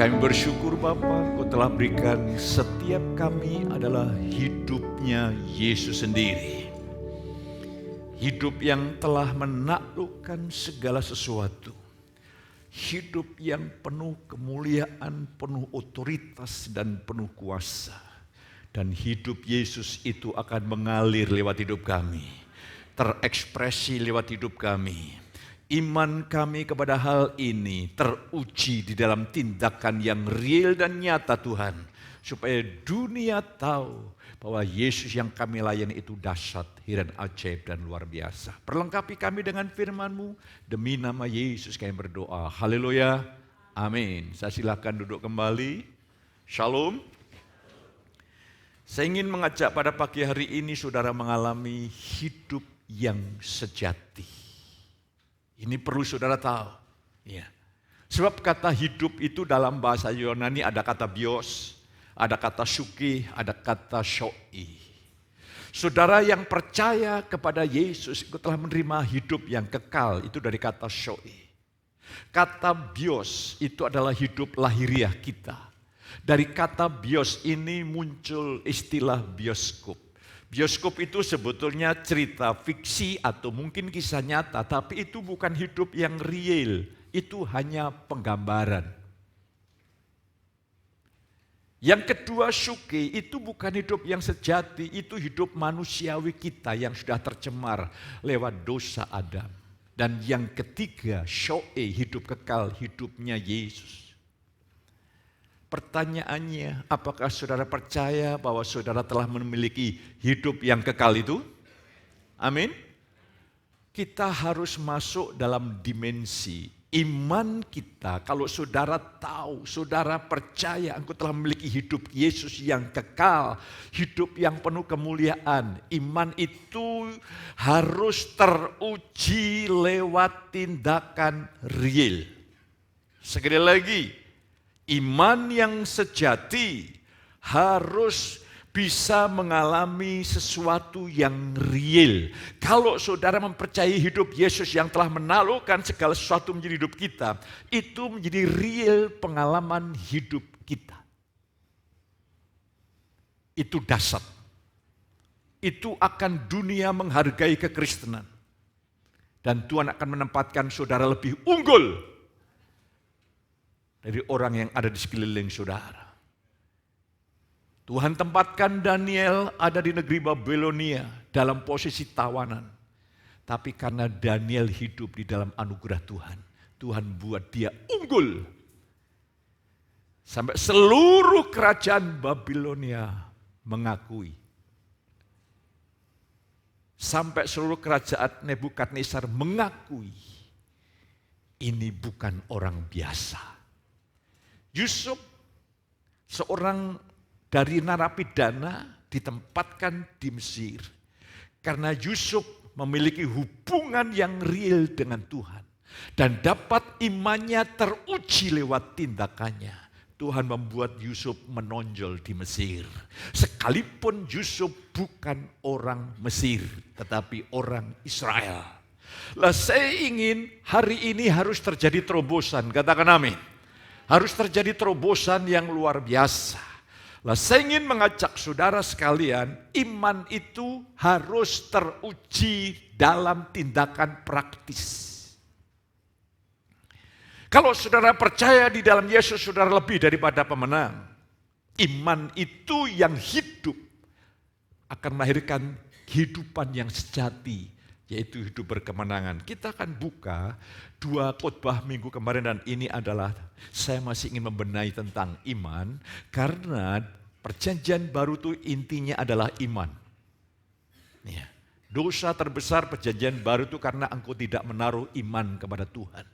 Kami bersyukur Bapa, Kau telah berikan setiap kami adalah hidupnya Yesus sendiri. Hidup yang telah menaklukkan segala sesuatu. Hidup yang penuh kemuliaan, penuh otoritas dan penuh kuasa. Dan hidup Yesus itu akan mengalir lewat hidup kami. Terekspresi lewat hidup kami. Iman kami kepada hal ini teruji di dalam tindakan yang real dan nyata Tuhan. Supaya dunia tahu bahwa Yesus yang kami layani itu dahsyat, heran ajaib dan luar biasa. Perlengkapi kami dengan firman-Mu, demi nama Yesus kami berdoa. Haleluya, amin. Saya silakan duduk kembali. Shalom. Saya ingin mengajak pada pagi hari ini saudara mengalami hidup yang sejati. Ini perlu saudara tahu. Ya. Sebab kata hidup itu dalam bahasa Yunani ada kata bios, ada kata suki, ada kata shoi. Saudara yang percaya kepada Yesus itu telah menerima hidup yang kekal, itu dari kata shoi. Kata bios itu adalah hidup lahiriah kita. Dari kata bios ini muncul istilah bioskop. Bioskop itu sebetulnya cerita fiksi atau mungkin kisah nyata, tapi itu bukan hidup yang real, itu hanya penggambaran. Yang kedua, suki itu bukan hidup yang sejati, itu hidup manusiawi kita yang sudah tercemar lewat dosa Adam. Dan yang ketiga, shoe, hidup kekal, hidupnya Yesus. Pertanyaannya, apakah saudara percaya bahwa saudara telah memiliki hidup yang kekal itu? Amin. Kita harus masuk dalam dimensi iman kita. Kalau saudara tahu, saudara percaya engkau telah memiliki hidup Yesus yang kekal, hidup yang penuh kemuliaan. Iman itu harus teruji lewat tindakan real. Sekali lagi, iman yang sejati harus bisa mengalami sesuatu yang real. Kalau saudara mempercayai hidup Yesus yang telah menaklukkan segala sesuatu menjadi hidup kita, itu menjadi real pengalaman hidup kita. Itu dahsyat. Itu akan dunia menghargai kekristenan. Dan Tuhan akan menempatkan saudara lebih unggul dari orang yang ada di sekeliling saudara. Tuhan tempatkan Daniel ada di negeri Babilonia dalam posisi tawanan. Tapi karena Daniel hidup di dalam anugerah Tuhan, Tuhan buat dia unggul. Sampai seluruh kerajaan Babilonia mengakui. Sampai seluruh kerajaan Nebukadnezar mengakui ini bukan orang biasa. Yusuf, seorang dari narapidana ditempatkan di Mesir. Karena Yusuf memiliki hubungan yang real dengan Tuhan. Dan dapat imannya teruji lewat tindakannya. Tuhan membuat Yusuf menonjol di Mesir. Sekalipun Yusuf bukan orang Mesir, tetapi orang Israel. Lah saya ingin hari ini harus terjadi terobosan, katakan amin. Harus terjadi terobosan yang luar biasa. Lah saya ingin mengajak saudara sekalian, iman itu harus teruji dalam tindakan praktis. Kalau saudara percaya di dalam Yesus, saudara lebih daripada pemenang. Iman itu yang hidup akan melahirkan kehidupan yang sejati, yaitu hidup berkemenangan. Kita akan buka 2 khotbah minggu kemarin dan ini adalah saya masih ingin membenahi tentang iman karena perjanjian baru itu intinya adalah iman. Ya. Dosa terbesar perjanjian baru itu karena engkau tidak menaruh iman kepada Tuhan.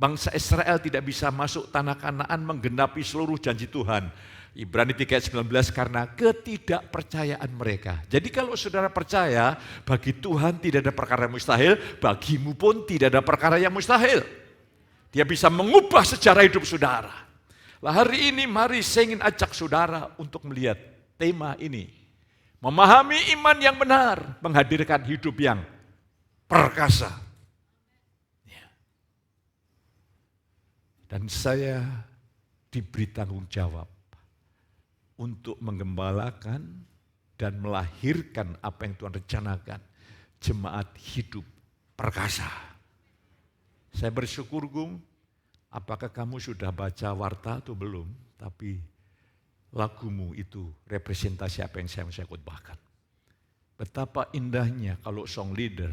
Bangsa Israel tidak bisa masuk tanah Kanaan menggenapi seluruh janji Tuhan. Ibrani 3 ayat 19 karena ketidakpercayaan mereka. Jadi kalau saudara percaya bagi Tuhan tidak ada perkara yang mustahil, bagimu pun tidak ada perkara yang mustahil. Dia bisa mengubah sejarah hidup saudara. Lah hari ini mari saya ingin ajak saudara untuk melihat tema ini. Memahami iman yang benar, menghadirkan hidup yang perkasa. Dan saya diberi tanggung jawab untuk menggembalakan dan melahirkan apa yang Tuhan rencanakan, jemaat hidup perkasa. Saya bersyukur, Gung, apakah kamu sudah baca warta atau belum? Tapi lagumu itu representasi apa yang saya khotbahkan. Betapa indahnya kalau song leader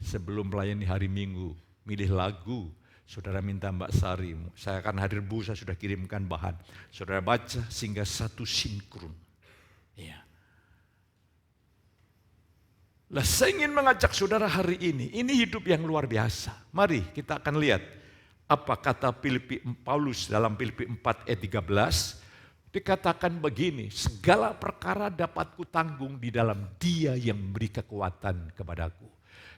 sebelum melayani hari Minggu, milih lagu, saudara minta Mbak Sari, saya akan hadir Bu, saya sudah kirimkan bahan. Saudara baca sehingga satu sinkron. Ya. Lah, saya ingin mengajak saudara hari ini hidup yang luar biasa. Mari kita akan lihat apa kata Paulus dalam Filipi 4 ayat 13. Dikatakan begini, segala perkara dapat kutanggung di dalam Dia yang memberi kekuatan kepadaku.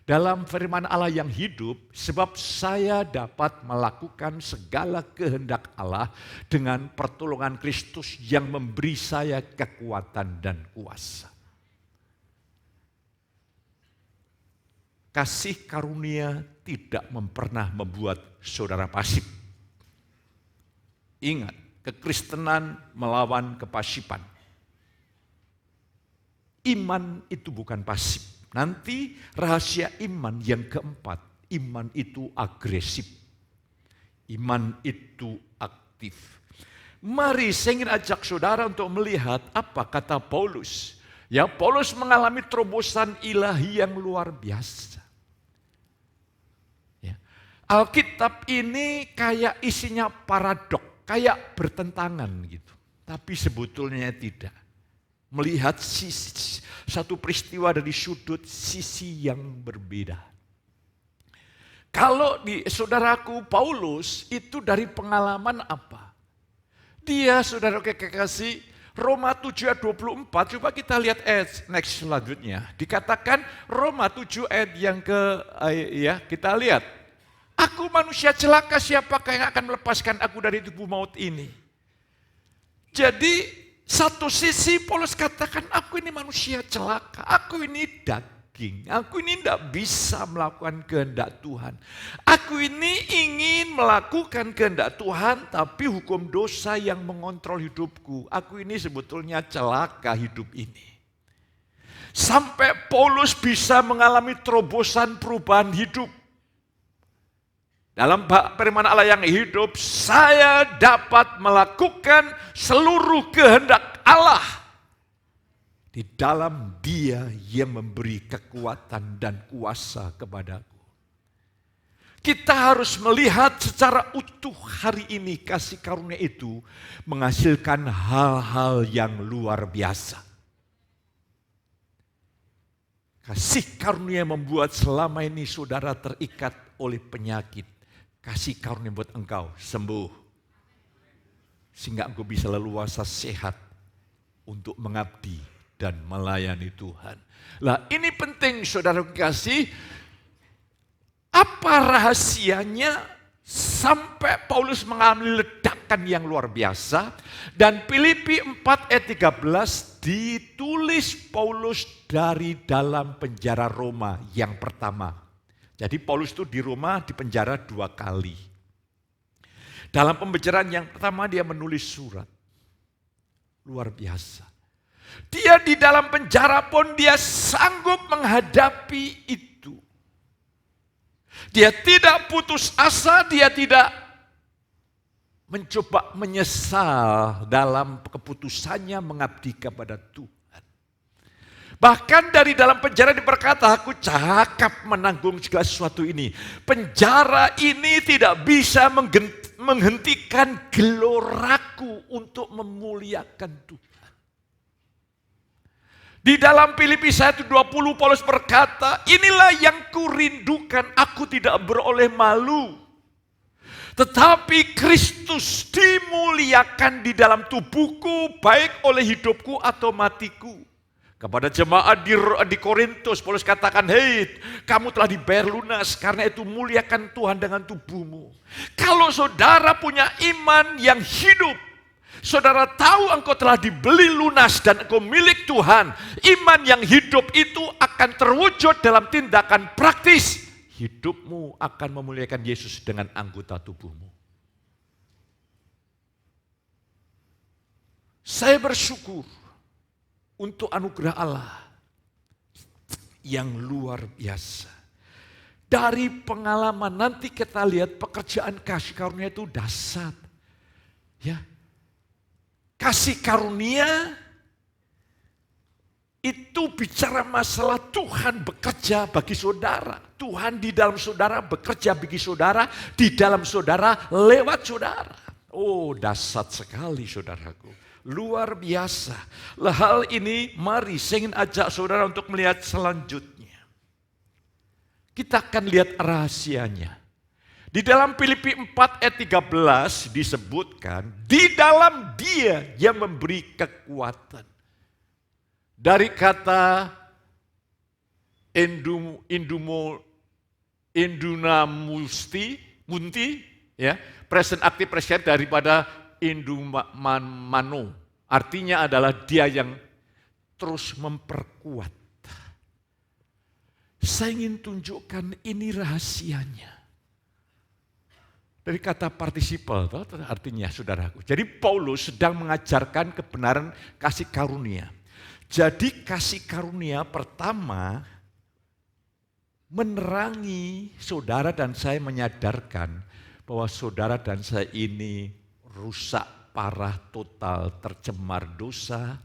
Dalam firman Allah yang hidup, sebab saya dapat melakukan segala kehendak Allah dengan pertolongan Kristus yang memberi saya kekuatan dan kuasa. Kasih karunia tidak pernah membuat saudara pasif. Ingat, kekristenan melawan kepasifan. Iman itu bukan pasif. Nanti rahasia iman yang keempat, iman itu agresif. Iman itu aktif. Mari saya ingin ajak saudara untuk melihat apa kata Paulus. Ya, Paulus mengalami terobosan ilahi yang luar biasa. Ya. Alkitab ini kayak isinya paradok, kayak bertentangan gitu. Tapi sebetulnya tidak. Melihat satu peristiwa dari sudut sisi yang berbeda. Kalau di saudaraku Paulus itu dari pengalaman apa? Dia saudara kekasih Roma 7 ayat 24, coba kita lihat ayat next selanjutnya. Dikatakan Roma 7 ayat yang kita lihat. Aku manusia celaka, siapakah yang akan melepaskan aku dari tubuh maut ini? Jadi satu sisi Paulus katakan, aku ini manusia celaka, aku ini daging, aku ini tidak bisa melakukan kehendak Tuhan. Aku ini ingin melakukan kehendak Tuhan, tapi hukum dosa yang mengontrol hidupku. Aku ini sebetulnya celaka hidup ini. Sampai Paulus bisa mengalami terobosan perubahan hidup. Dalam firman Allah yang hidup, saya dapat melakukan seluruh kehendak Allah di dalam Dia yang memberi kekuatan dan kuasa kepadaku. Kita harus melihat secara utuh hari ini kasih karunia itu menghasilkan hal-hal yang luar biasa. Kasih karunia membuat selama ini saudara terikat oleh penyakit. Kasih karunia buat engkau sembuh. Sehingga engkau bisa leluasa sehat untuk mengabdi dan melayani Tuhan. Lah, ini penting saudara kasih. Apa rahasianya sampai Paulus mengalami ledakan yang luar biasa? Dan Filipi 4 ayat 13 ditulis Paulus dari dalam penjara Roma yang pertama. Jadi Paulus itu di Roma di penjara 2 kali. Dalam pembicaraan yang pertama dia menulis surat. Luar biasa. Dia di dalam penjara pun dia sanggup menghadapi itu. Dia tidak putus asa, dia tidak mencoba menyesal dalam keputusannya mengabdi kepada Tuhan. Bahkan dari dalam penjara berkata, aku cakap menanggung segala sesuatu ini. Penjara ini tidak bisa menghentikan geloraku untuk memuliakan Tuhan. Di dalam Filipi 1:20 Paulus berkata, inilah yang kurindukan, aku tidak beroleh malu. Tetapi Kristus dimuliakan di dalam tubuhku, baik oleh hidupku atau matiku. Kepada jemaat di Korintus, Paulus katakan, hei, kamu telah dibayar lunas, karena itu muliakan Tuhan dengan tubuhmu. Kalau saudara punya iman yang hidup, saudara tahu engkau telah dibeli lunas dan engkau milik Tuhan, iman yang hidup itu akan terwujud dalam tindakan praktis. Hidupmu akan memuliakan Yesus dengan anggota tubuhmu. Saya bersyukur untuk anugerah Allah yang luar biasa. Dari pengalaman nanti kita lihat pekerjaan kasih karunia itu dahsyat. Ya. Kasih karunia itu bicara masalah Tuhan bekerja bagi saudara. Tuhan di dalam saudara bekerja bagi saudara, di dalam saudara lewat saudara. Oh, dahsyat sekali saudaraku. Luar biasa. Hal ini mari saya ingin ajak saudara untuk melihat selanjutnya. Kita akan lihat rahasianya. Di dalam Filipi 4 ayat 13 disebutkan, di dalam Dia yang memberi kekuatan. Dari kata munti, ya, present active present daripada indumano. Artinya adalah Dia yang terus memperkuat. Saya ingin tunjukkan ini rahasianya. Dari kata participle, artinya saudaraku. Jadi Paulus sedang mengajarkan kebenaran kasih karunia. Jadi kasih karunia pertama menerangi saudara dan saya, menyadarkan bahwa saudara dan saya ini rusak parah, total, tercemar dosa,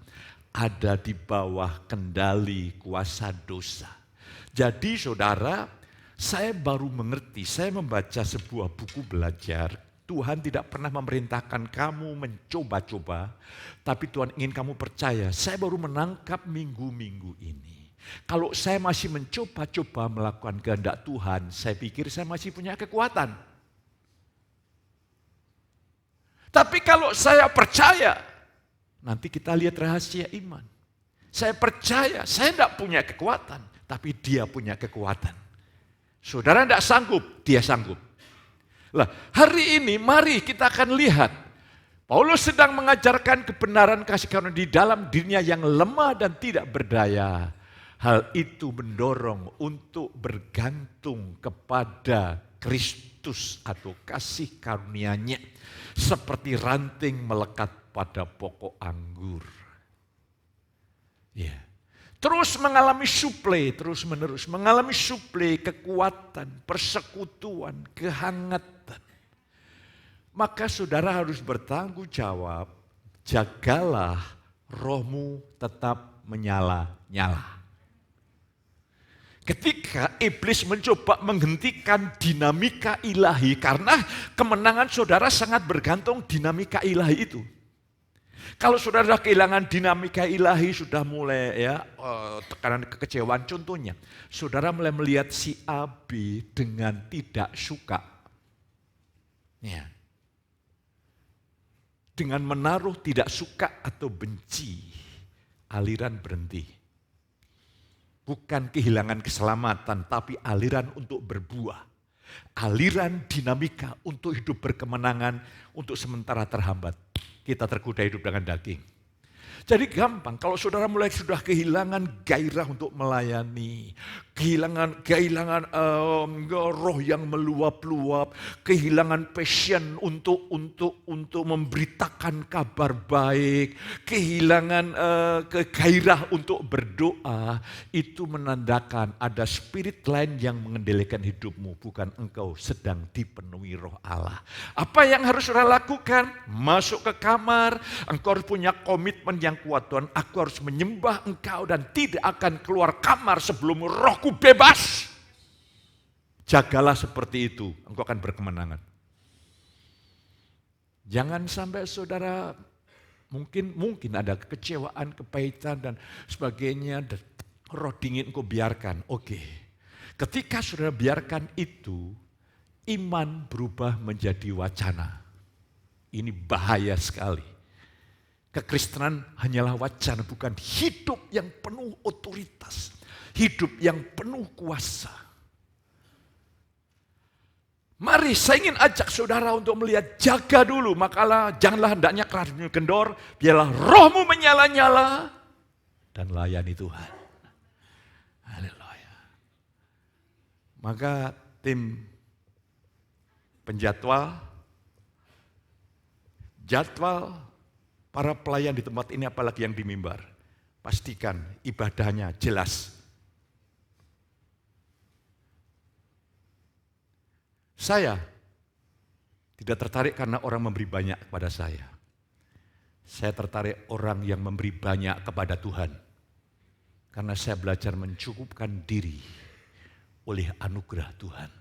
ada di bawah kendali kuasa dosa. Jadi saudara, saya baru mengerti, saya membaca sebuah buku belajar, Tuhan tidak pernah memerintahkan kamu mencoba-coba, tapi Tuhan ingin kamu percaya. Saya baru menangkap minggu-minggu ini. Kalau saya masih mencoba-coba melakukan kehendak Tuhan, saya pikir saya masih punya kekuatan. Tapi kalau saya percaya, nanti kita lihat rahasia iman. Saya percaya, saya tidak punya kekuatan, tapi Dia punya kekuatan. Saudara tidak sanggup, Dia sanggup. Lah, hari ini mari kita akan lihat Paulus sedang mengajarkan kebenaran kasih karunia di dalam dirinya yang lemah dan tidak berdaya. Hal itu mendorong untuk bergantung kepada Kristus atau kasih karunia-Nya seperti ranting melekat pada pokok anggur. Ya. Terus mengalami suplai, terus menerus mengalami suplai, kekuatan, persekutuan, kehangatan. Maka saudara harus bertanggung jawab, jagalah rohmu tetap menyala-nyala. Ketika iblis mencoba menghentikan dinamika ilahi, karena kemenangan saudara sangat bergantung dinamika ilahi itu. Kalau saudara kehilangan dinamika ilahi, sudah mulai tekanan kekecewaan. Contohnya, saudara mulai melihat si A, B dengan tidak suka. Ya. Dengan menaruh tidak suka atau benci, aliran berhenti. Bukan kehilangan keselamatan, tapi aliran untuk berbuah. Aliran dinamika untuk hidup berkemenangan, untuk sementara terhambat. Kita tergoda hidup dengan daging. Jadi gampang, kalau saudara mulai sudah kehilangan gairah untuk melayani, kehilangan roh yang meluap-luap, kehilangan passion untuk memberitakan kabar baik, kehilangan gairah untuk berdoa, itu menandakan ada spirit lain yang mengendalikan hidupmu, bukan engkau sedang dipenuhi roh Allah. Apa yang harus saudara lakukan? Masuk ke kamar, engkau harus punya komitmen yang kuat. Tuhan, aku harus menyembah Engkau dan tidak akan keluar kamar sebelum rohku bebas. Jagalah seperti itu, engkau akan berkemenangan. Jangan sampai saudara mungkin ada kekecewaan, kepahitan dan sebagainya, dan roh dingin engkau biarkan. Oke. Ketika saudara biarkan itu, iman berubah menjadi wacana. Ini bahaya sekali. Kekristenan hanyalah wacana, bukan hidup yang penuh otoritas. Hidup yang penuh kuasa. Mari saya ingin ajak saudara untuk melihat, jaga dulu. Makalah janganlah hendaknya keras kendor, biarlah rohmu menyala-nyala dan layani Tuhan. Haleluya. Maka tim penjadwal, jadwal para pelayan di tempat ini apalagi yang di mimbar, pastikan ibadahnya jelas. Saya tidak tertarik karena orang memberi banyak kepada saya. Saya tertarik orang yang memberi banyak kepada Tuhan. Karena saya belajar mencukupkan diri oleh anugerah Tuhan.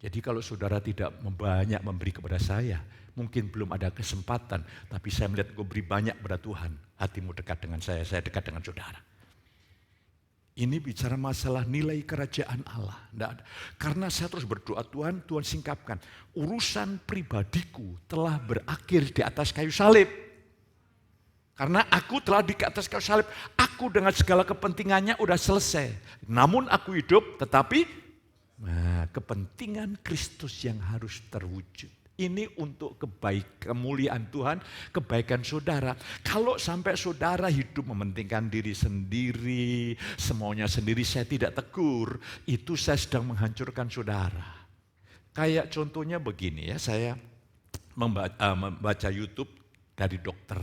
Jadi kalau saudara tidak banyak memberi kepada saya, mungkin belum ada kesempatan, tapi saya melihat engkau beri banyak kepada Tuhan, hatimu dekat dengan saya dekat dengan saudara. Ini bicara masalah nilai kerajaan Allah. Nggak ada. Karena saya terus berdoa, Tuhan singkapkan. Urusan pribadiku telah berakhir di atas kayu salib. Karena aku telah di atas kayu salib. Aku dengan segala kepentingannya udah selesai. Namun aku hidup, tetapi kepentingan Kristus yang harus terwujud. Ini untuk kemuliaan Tuhan, kebaikan saudara. Kalau sampai saudara hidup mementingkan diri sendiri, semuanya sendiri, saya tidak tegur. Itu saya sedang menghancurkan saudara. Kayak contohnya begini ya, saya membaca YouTube dari dokter.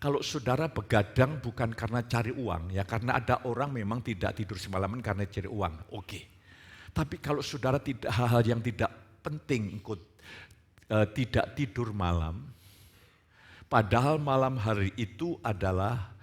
Kalau saudara begadang bukan karena cari uang, ya karena ada orang memang tidak tidur semalaman karena cari uang. Oke. Tapi kalau saudara tidak hal-hal yang tidak penting tidak tidur malam, padahal malam hari itu adalah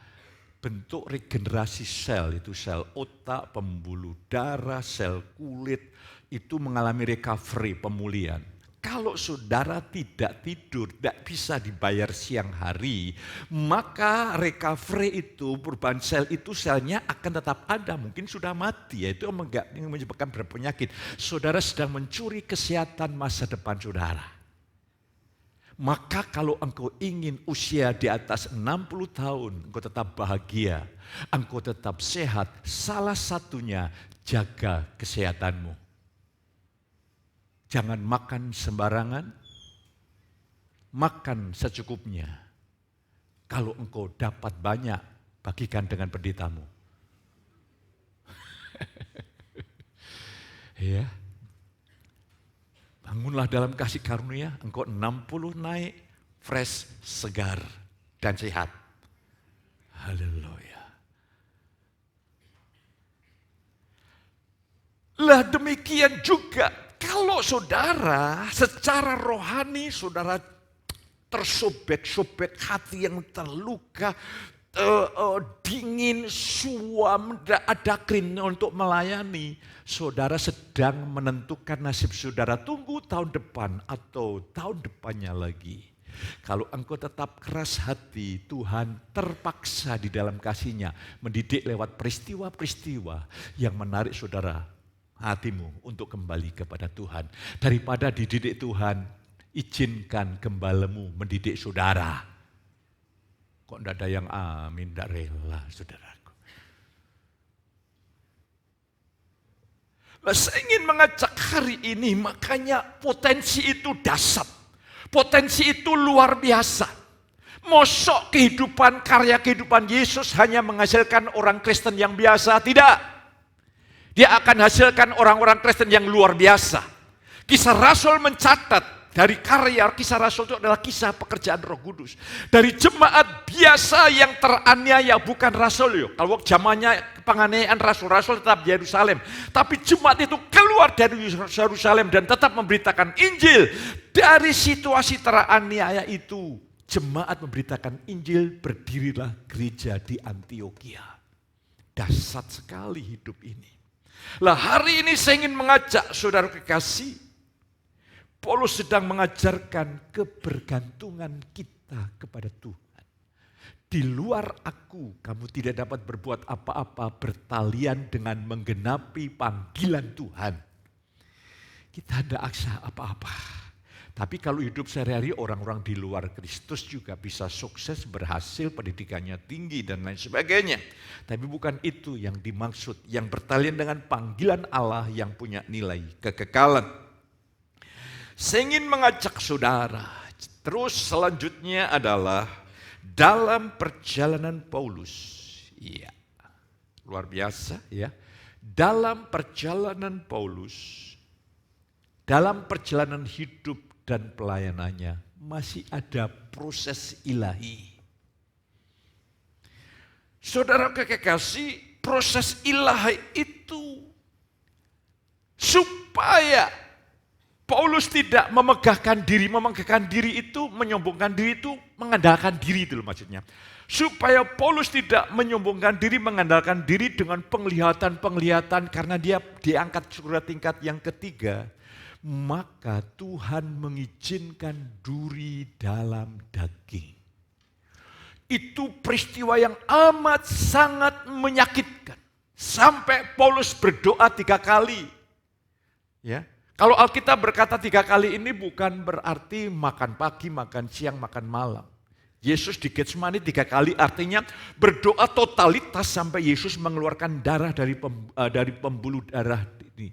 bentuk regenerasi sel, itu sel otak, pembuluh darah, sel kulit, itu mengalami recovery, pemulihan. Kalau saudara tidak tidur, tidak bisa dibayar siang hari, maka recovery itu, perubahan sel itu selnya akan tetap ada, mungkin sudah mati, yaitu yang menyebabkan berpenyakit. Saudara sedang mencuri kesehatan masa depan saudara. Maka kalau engkau ingin usia di atas 60 tahun, engkau tetap bahagia, engkau tetap sehat, salah satunya jaga kesehatanmu. Jangan makan sembarangan, makan secukupnya. Kalau engkau dapat banyak, bagikan dengan pendetamu. Ya. Bangunlah dalam kasih karunia, engkau 60 naik, fresh, segar, dan sehat. Haleluya. Lah demikian juga, kalau saudara secara rohani, saudara tersobek-sobek, hati yang terluka, dingin, suam, ada krin untuk melayani, saudara sedang menentukan nasib saudara. Tunggu tahun depan atau tahun depannya lagi. Kalau engkau tetap keras hati, Tuhan terpaksa di dalam kasih-Nya mendidik lewat peristiwa-peristiwa yang menarik saudara hatimu untuk kembali kepada Tuhan. Daripada dididik Tuhan, izinkan gembalamu mendidik saudara. Kok tidak ada yang amin, tidak rela saudaraku. Saya ingin mengajak hari ini, makanya potensi itu dahsyat. Potensi itu luar biasa. Mosok karya kehidupan Yesus hanya menghasilkan orang Kristen yang biasa? Tidak. Dia akan hasilkan orang-orang Kristen yang luar biasa. Kisah Rasul mencatat, dari karya Kisah Rasul itu adalah kisah pekerjaan Roh Kudus. Dari jemaat biasa yang teraniaya, bukan Rasul. Kalau zamannya penganiayaan Rasul tetap di Yerusalem. Tapi jemaat itu keluar dari Yerusalem dan tetap memberitakan Injil. Dari situasi teraniaya itu, jemaat memberitakan Injil, berdirilah gereja di Antioquia. Dahsyat sekali hidup ini. Lah hari ini saya ingin mengajak saudara kekasih, Paulus sedang mengajarkan kebergantungan kita kepada Tuhan. Di luar aku, kamu tidak dapat berbuat apa-apa bertalian dengan menggenapi panggilan Tuhan. Kita tidak aksa apa-apa. Tapi kalau hidup sehari-hari orang-orang di luar Kristus juga bisa sukses, berhasil, pendidikannya tinggi dan lain sebagainya. Tapi bukan itu yang dimaksud, yang bertalian dengan panggilan Allah yang punya nilai kekekalan. Saya ingin mengajak saudara, terus selanjutnya adalah dalam perjalanan Paulus. Iya, luar biasa ya. Dalam perjalanan Paulus, dalam perjalanan hidup dan pelayanannya, masih ada proses ilahi. Saudara kekasih, proses ilahi itu supaya Paulus tidak memegahkan diri itu, menyombongkan diri itu, mengandalkan diri itu maksudnya. Supaya Paulus tidak menyombongkan diri, mengandalkan diri dengan penglihatan-penglihatan karena dia diangkat surga tingkat yang ketiga. Maka Tuhan mengizinkan duri dalam daging. Itu peristiwa yang amat sangat menyakitkan. Sampai Paulus berdoa 3 kali. Ya. Kalau Alkitab berkata 3 kali ini bukan berarti makan pagi, makan siang, makan malam. Yesus di Getsemani 3 kali artinya berdoa totalitas sampai Yesus mengeluarkan darah dari pembuluh darah ini.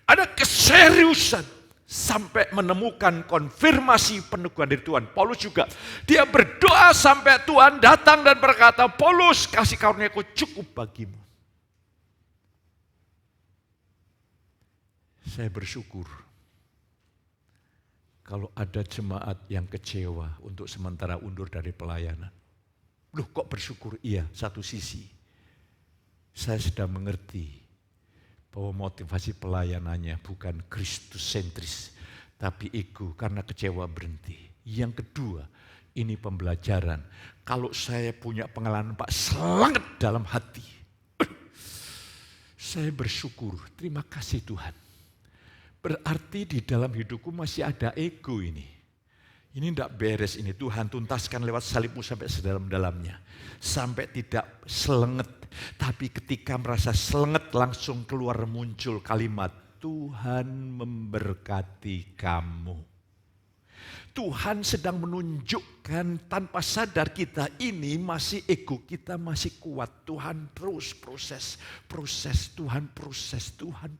Ada keseriusan sampai menemukan konfirmasi peneguhan dari Tuhan. Paulus juga, dia berdoa sampai Tuhan datang dan berkata, Paulus kasih karunia-Ku cukup bagimu. Saya bersyukur kalau ada jemaat yang kecewa untuk sementara undur dari pelayanan. Loh kok bersyukur? Iya, satu sisi. Saya sudah mengerti bahwa motivasi pelayanannya bukan Kristus sentris, tapi ego karena kecewa berhenti. Yang kedua, ini pembelajaran. Kalau saya punya pengalaman Pak selangat dalam hati, saya bersyukur, terima kasih Tuhan. Berarti di dalam hidupku masih ada ego ini. Ini tidak beres ini, Tuhan tuntaskan lewat salibmu sampai sedalam-dalamnya. Sampai tidak selenget. Tapi ketika merasa selenget langsung keluar muncul kalimat, Tuhan memberkati kamu. Tuhan sedang menunjukkan tanpa sadar kita ini masih ego kita masih kuat. Tuhan terus proses, Tuhan proses, Tuhan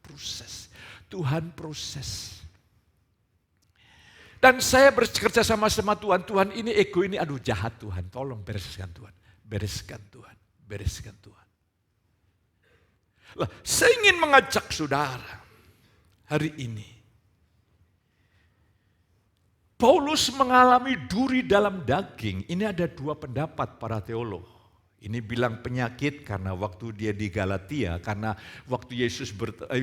proses. Dan saya bekerja sama Tuhan, Tuhan ini ego ini aduh jahat Tuhan, tolong bereskan Tuhan, bereskan Tuhan. Lah, saya ingin mengajak saudara hari ini. Paulus mengalami duri dalam daging. Ini ada 2 pendapat para teolog. Ini bilang penyakit karena waktu dia di Galatia, karena waktu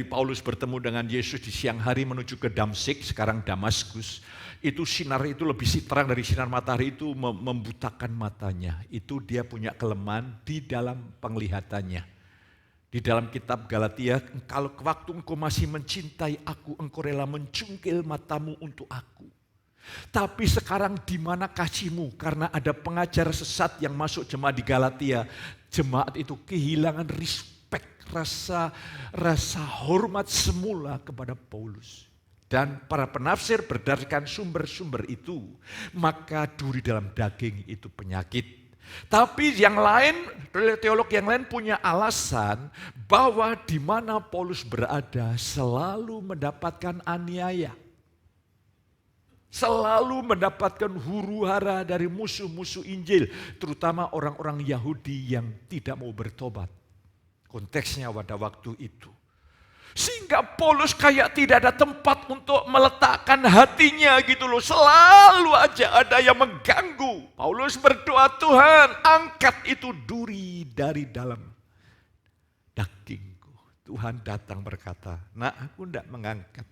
Paulus bertemu dengan Yesus di siang hari menuju ke Damsyik, sekarang Damaskus, itu sinar itu lebih terang dari sinar matahari itu membutakan matanya. Itu dia punya kelemahan di dalam penglihatannya. Di dalam kitab Galatia, kalau waktu engkau masih mencintai aku, engkau rela mencungkil matamu untuk aku. Tapi sekarang di mana kasihmu? Karena ada pengajar sesat yang masuk jemaat di Galatia. Jemaat itu kehilangan respect, rasa hormat semula kepada Paulus. Dan para penafsir berdasarkan sumber-sumber itu, maka duri dalam daging itu penyakit. Tapi yang lain, teolog yang lain punya alasan bahwa di mana Paulus berada selalu mendapatkan aniaya. Selalu mendapatkan huru-hara dari musuh-musuh Injil, terutama orang-orang Yahudi yang tidak mau bertobat. Konteksnya pada waktu itu. Sehingga Paulus kayak tidak ada tempat untuk meletakkan hatinya gitu loh. Selalu aja ada yang mengganggu. Paulus berdoa, Tuhan angkat itu duri dari dalam dagingku. Tuhan datang berkata, nah aku tidak mengangkat.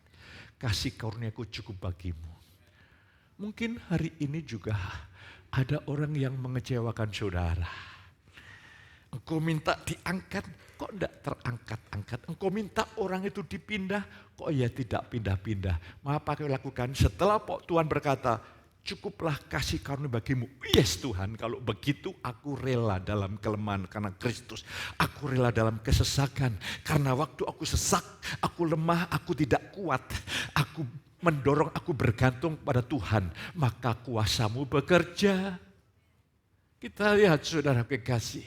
Kasih karunia-Ku cukup bagimu. Mungkin hari ini juga ada orang yang mengecewakan saudara. Engkau minta diangkat, kok tidak terangkat-angkat. Engkau minta orang itu dipindah, kok ya tidak pindah-pindah. Apa kau lakukan? Setelah Tuhan berkata, cukuplah kasih karunia bagimu. Yes Tuhan, kalau begitu aku rela dalam kelemahan karena Kristus. Aku rela dalam kesesakan. Karena waktu aku sesak, aku lemah, aku tidak kuat. Aku mendorong aku bergantung pada Tuhan, maka kuasa-Mu bekerja. Kita lihat saudara kekasih,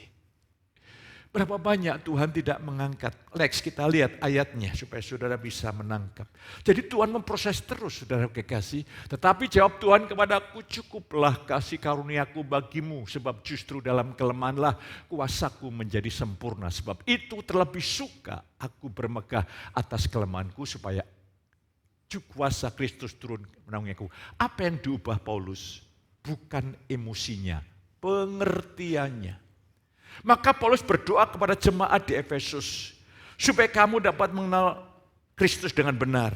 berapa banyak Tuhan tidak mengangkat. Lex, kita lihat ayatnya supaya saudara bisa menangkap. Jadi Tuhan memproses terus saudara kekasih, tetapi jawab Tuhan kepadaku, cukuplah kasih karunia-Ku bagimu, sebab justru dalam kelemahanlah kuasa-Ku menjadi sempurna. Sebab itu terlebih suka aku bermegah atas kelemahanku supaya kuasa Kristus turun menaungi aku. Apa yang diubah Paulus? Bukan emosinya, pengertiannya. Maka Paulus berdoa kepada jemaat di Efesus, supaya kamu dapat mengenal Kristus dengan benar.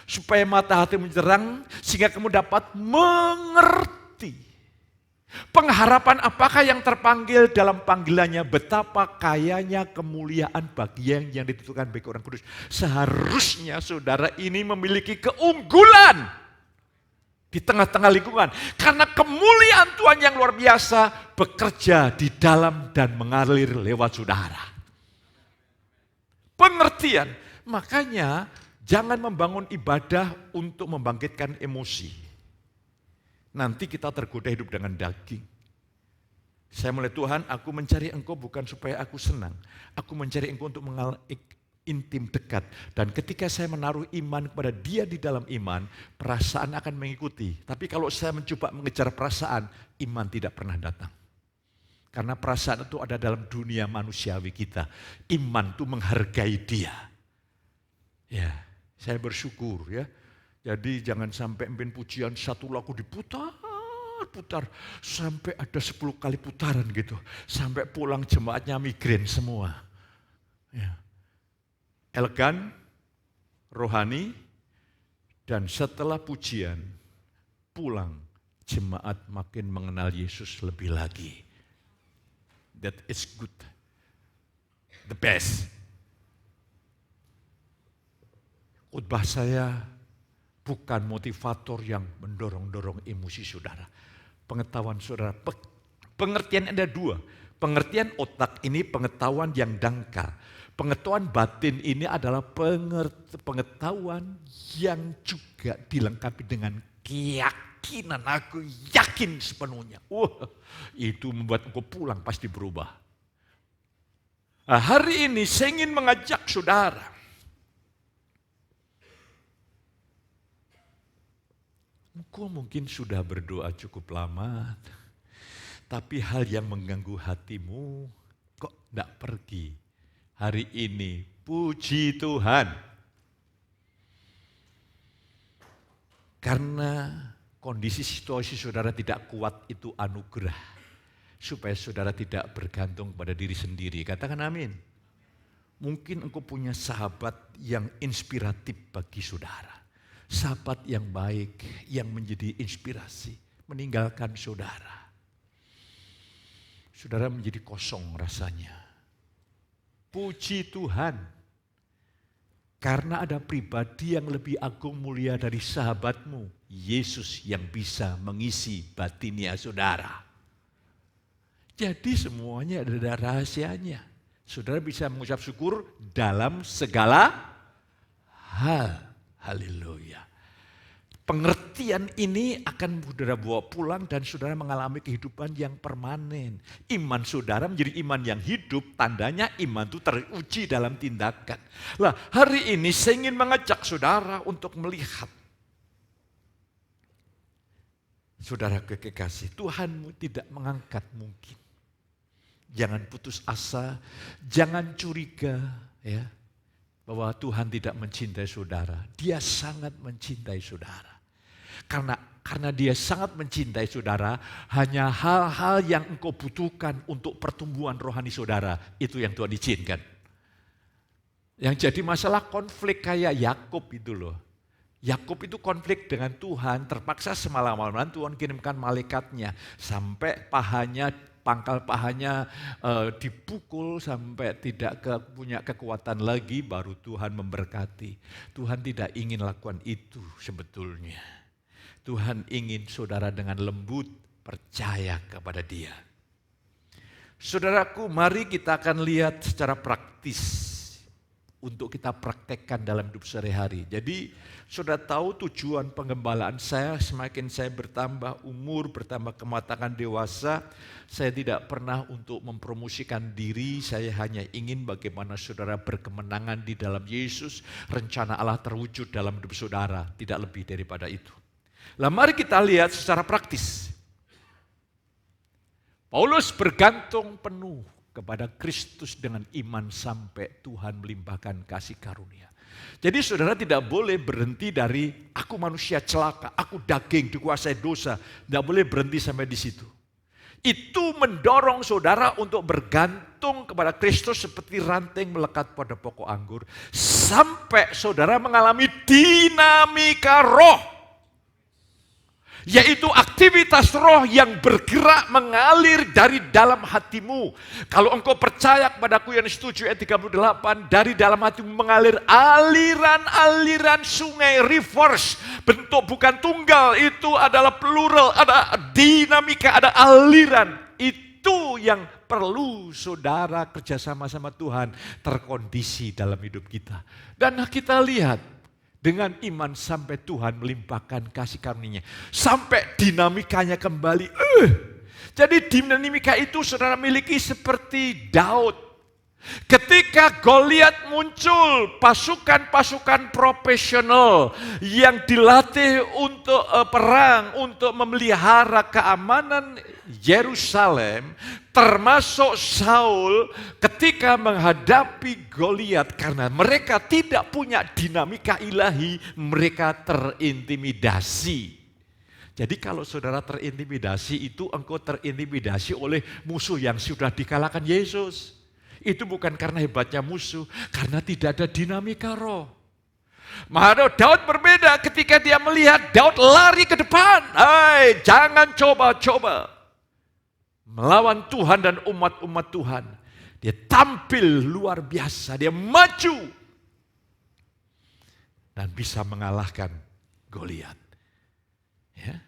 Supaya mata hatimu terang, sehingga kamu dapat mengerti. Pengharapan apakah yang terpanggil dalam panggilannya, betapa kayanya kemuliaan bagian yang ditentukan bagi orang kudus. Seharusnya saudara ini memiliki keunggulan di tengah-tengah lingkungan. Karena kemuliaan Tuhan yang luar biasa bekerja di dalam dan mengalir lewat saudara. Pengertian, makanya jangan membangun ibadah untuk membangkitkan emosi. Nanti kita tergoda hidup dengan daging. Saya mulai, Tuhan, aku mencari Engkau bukan supaya aku senang. Aku mencari Engkau untuk mengenal intim dekat. Dan ketika saya menaruh iman kepada Dia di dalam iman, perasaan akan mengikuti. Tapi kalau saya mencoba mengejar perasaan, iman tidak pernah datang. Karena perasaan itu ada dalam dunia manusiawi kita. Iman itu menghargai Dia. Ya, saya bersyukur ya. Jadi jangan sampai mimpin pujian satu lagu diputar sampai ada 10 kali putaran gitu. Sampai pulang jemaatnya migrain semua. Ya. Elegan, rohani, dan setelah pujian pulang jemaat makin mengenal Yesus lebih lagi. That is good. The best. Khotbah saya bukan motivator yang mendorong-dorong emosi saudara. Pengetahuan saudara, pengertian ada dua. Pengertian otak ini pengetahuan yang dangkal. Pengetahuan batin ini adalah pengetahuan yang juga dilengkapi dengan keyakinan. Aku yakin sepenuhnya. Itu membuat engkau pulang pasti berubah. Nah, hari ini saya ingin mengajak saudara. Engkau mungkin sudah berdoa cukup lama, tapi hal yang mengganggu hatimu kok tidak pergi. Hari ini, puji Tuhan. Karena kondisi situasi saudara tidak kuat itu anugerah. Supaya saudara tidak bergantung pada diri sendiri. Katakan amin. Mungkin engkau punya sahabat yang inspiratif bagi saudara. Sahabat yang baik, yang menjadi inspirasi, meninggalkan saudara. Saudara menjadi kosong rasanya. Puji Tuhan, karena ada pribadi yang lebih agung mulia dari sahabatmu, Yesus yang bisa mengisi batinnya saudara. Jadi semuanya ada rahasianya. Saudara bisa mengucap syukur dalam segala hal. Haleluya. Pengertian ini akan saudara bawa pulang dan saudara mengalami kehidupan yang permanen. Iman saudara menjadi iman yang hidup, tandanya iman itu teruji dalam tindakan. Lah, hari ini saya ingin mengajak saudara untuk melihat. Saudara kekasih, Tuhanmu tidak mengangkat mungkin. Jangan putus asa, jangan curiga ya. Bahwa Tuhan tidak mencintai saudara. Dia sangat mencintai saudara. Karena dia sangat mencintai saudara, hanya hal-hal yang engkau butuhkan untuk pertumbuhan rohani saudara, itu yang Tuhan izinkan. Yang jadi masalah konflik kayak Yakub itu loh. Yakub itu konflik dengan Tuhan, terpaksa semalam-malam Tuhan kirimkan malaikatnya. Sampai pangkal pahanya dipukul sampai tidak punya kekuatan lagi, baru Tuhan memberkati. Tuhan tidak ingin lakukan itu sebetulnya. Tuhan ingin saudara dengan lembut percaya kepada Dia. Saudaraku, mari kita akan lihat secara praktis untuk kita praktekkan dalam hidup sehari-hari. Jadi saudara tahu tujuan pengembalaan saya, semakin saya bertambah umur, bertambah kematangan dewasa, saya tidak pernah untuk mempromosikan diri, saya hanya ingin bagaimana saudara berkemenangan di dalam Yesus, rencana Allah terwujud dalam hidup saudara, tidak lebih daripada itu. Lah mari kita lihat secara praktis. Paulus bergantung penuh kepada Kristus dengan iman sampai Tuhan melimpahkan kasih karunia. Jadi saudara tidak boleh berhenti dari aku manusia celaka, aku daging dikuasai dosa. Tidak boleh berhenti sampai di situ. Itu mendorong saudara untuk bergantung kepada Kristus seperti ranting melekat pada pokok anggur. Sampai saudara mengalami dinamika roh. Yaitu aktivitas roh yang bergerak mengalir dari dalam hatimu. Kalau engkau percaya kepadaku yang setuju ayat 38, dari dalam hatimu mengalir aliran-aliran sungai, rivers. Bentuk bukan tunggal, itu adalah plural, ada dinamika, ada aliran. Itu yang perlu saudara kerjasama sama Tuhan terkondisi dalam hidup kita. Dan kita lihat, dengan iman sampai Tuhan melimpahkan kasih karunia-Nya. Sampai dinamikanya kembali. Jadi dinamika itu saudara miliki seperti Daud. Ketika Goliat muncul, pasukan-pasukan profesional yang dilatih untuk perang, untuk memelihara keamanan Yerusalem, termasuk Saul, ketika menghadapi Goliat, karena mereka tidak punya dinamika ilahi, mereka terintimidasi. Jadi kalau saudara terintimidasi itu engkau terintimidasi oleh musuh yang sudah dikalahkan Yesus. Itu bukan karena hebatnya musuh, karena tidak ada dinamika roh. Maka Daud berbeda ketika dia melihat Daud lari ke depan. Jangan coba-coba melawan Tuhan dan umat-umat Tuhan. Dia tampil luar biasa, dia maju dan bisa mengalahkan Goliat. Ya.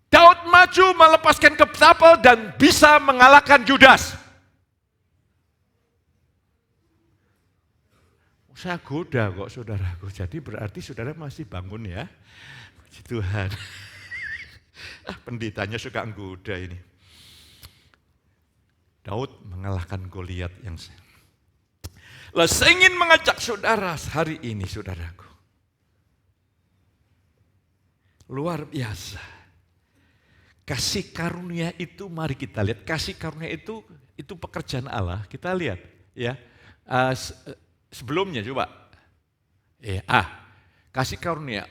Daud maju melepaskan ketapel dan bisa mengalahkan Judas. Saya goda kok saudaraku, jadi berarti saudara masih bangun ya. Puji Tuhan. Pendetanya suka goda ini. Daud mengalahkan Goliat yang saya ingin mengajak saudara hari ini saudaraku. Luar biasa. Kasih karunia itu mari kita lihat. Kasih karunia itu pekerjaan Allah. Kita lihat ya. Sebelumnya coba. Kasih karunia.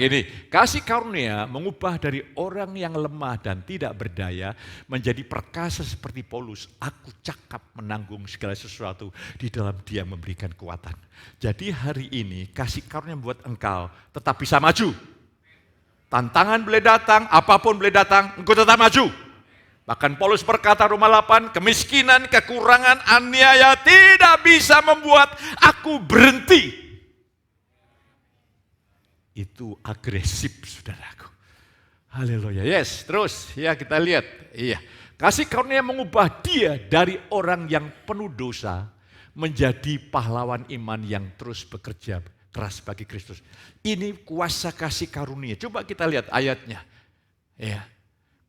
Ini. Kasih karunia mengubah dari orang yang lemah dan tidak berdaya menjadi perkasa seperti Paulus. Aku cakap menanggung segala sesuatu di dalam Dia memberikan kekuatan. Jadi hari ini kasih karunia membuat engkau tetap bisa maju. Tantangan boleh datang, apapun boleh datang, engkau tetap maju. Bahkan Paulus berkata Roma 8, kemiskinan, kekurangan, aniaya tidak bisa membuat aku berhenti. Itu agresif saudaraku. Haleluya. Yes, terus ya kita lihat. Iya. Kasih karunia mengubah dia dari orang yang penuh dosa menjadi pahlawan iman yang terus bekerja keras bagi Kristus. Ini kuasa kasih karunia. Coba kita lihat ayatnya. Ya.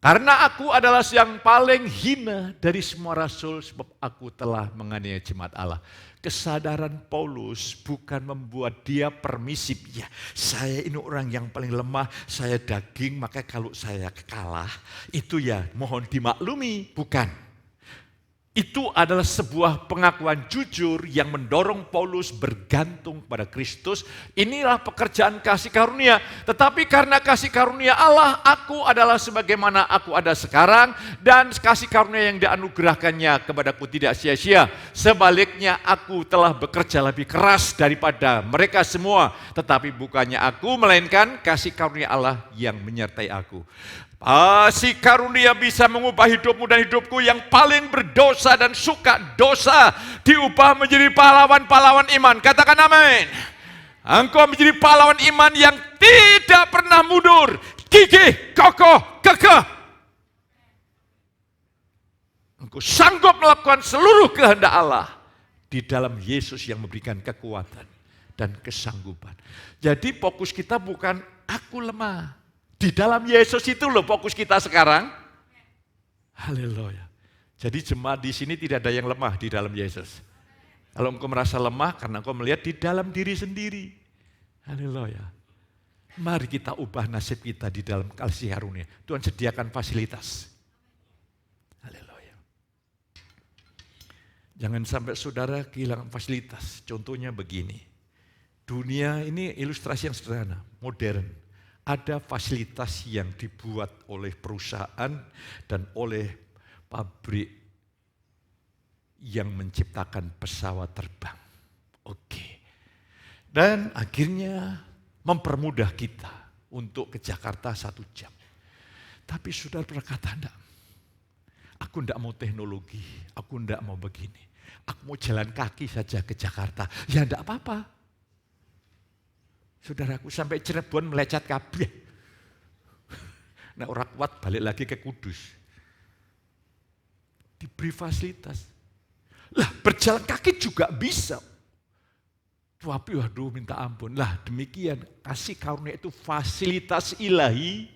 Karena aku adalah yang paling hina dari semua rasul sebab aku telah menganiaya jemaat Allah. Kesadaran Paulus bukan membuat dia permisif. Ya, saya ini orang yang paling lemah, saya daging, maka kalau saya kalah, itu ya mohon dimaklumi. Bukan. Itu adalah sebuah pengakuan jujur yang mendorong Paulus bergantung pada Kristus. Inilah pekerjaan kasih karunia. Tetapi karena kasih karunia Allah, aku adalah sebagaimana aku ada sekarang. Dan kasih karunia yang dianugerahkannya kepadaku tidak sia-sia. Sebaliknya aku telah bekerja lebih keras daripada mereka semua. Tetapi bukannya aku, melainkan kasih karunia Allah yang menyertai aku. Kasih karunia bisa mengubah hidupmu dan hidupku yang paling berdosa dan suka dosa diubah menjadi pahlawan-pahlawan iman. Katakan amin. Engkau menjadi pahlawan iman yang tidak pernah mundur, gigih, kokoh, kekeh. Engkau sanggup melakukan seluruh kehendak Allah di dalam Yesus yang memberikan kekuatan dan kesanggupan. Jadi fokus kita bukan aku lemah. Di dalam Yesus itu loh fokus kita sekarang. Haleluya. Jadi jemaat di sini tidak ada yang lemah di dalam Yesus. Kalau engkau merasa lemah karena engkau melihat di dalam diri sendiri. Haleluya. Mari kita ubah nasib kita di dalam kasih karunia. Tuhan sediakan fasilitas. Haleluya. Jangan sampai saudara kehilangan fasilitas. Contohnya begini. Dunia ini ilustrasi yang sederhana, modern. Ada fasilitas yang dibuat oleh perusahaan dan oleh pabrik yang menciptakan pesawat terbang. Oke. Dan akhirnya mempermudah kita untuk ke Jakarta 1 jam. Tapi saudara berkata, enggak. Aku enggak mau teknologi, aku enggak mau begini. Aku mau jalan kaki saja ke Jakarta. Ya enggak apa-apa. Saudaraku sampai Cirebon melecet kabeh. Nah orang kuat balik lagi ke Kudus. Diberi fasilitas. Lah berjalan kaki juga bisa. Tapi waduh minta ampun. Lah demikian kasih karunia itu fasilitas ilahi